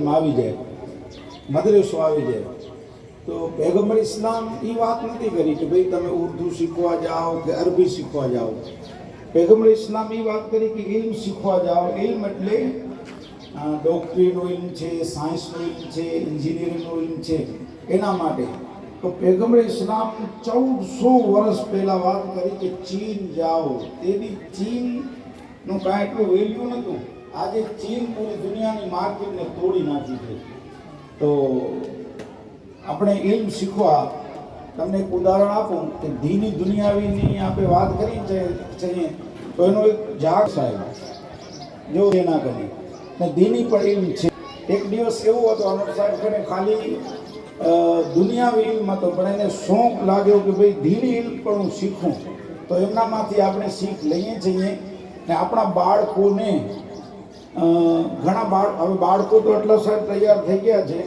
શરીયતમાં આવી જાય, મદરસો આવી જાય. તો પૈગંબર ઇસ્લામ એ વાત નથી કરી કે ભાઈ તમે ઉર્દુ શીખવા જાઓ કે અરબી શીખવા જાઓ. પૈગંબર ઇસ્લામ એ વાત કરી કે ઇલ્મ શીખવા જાઓ. ઇલ્મ એટલે ડોક્ટરીનું ઇલ્મ છે, સાયન્સનું ઇલ્મ છે, એન્જિનિયરિંગનું ઇલ્મ છે, એના માટે. તો પૈગંબર ઇસ્લામ 1400 વર્ષ પહેલાં વાત કરી કે ચીન જાઓ. તેની ચીનનું કાંઈ એટલું વેલ્યુ નહોતું. આજે ચીન પૂરી દુનિયાની માર્કેટને તોડી નાખી છે. તો આપણે ઇલ્મ શીખવા, તમને એક ઉદાહરણ આપું કે દીની દુનિયાવીની આપણે વાત કરી છે તો એનો એક જાગ સાહેબ જો એના કરી ને દીની પણ ઇલ્મ છે. એક દિવસ એવો હતો અનુપ સાહેબ કરે ખાલી દુનિયાવી ઇલ્મ હતો, પણ એને શોખ લાગ્યો કે ભાઈ દીની ઇલ્મ પણ હું શીખું. તો એમનામાંથી આપણે શીખ લઈએ છીએ ને આપણા બાળકોને ઘણા હવે બાળકો તો એટલા સાહેબ તૈયાર થઈ ગયા છે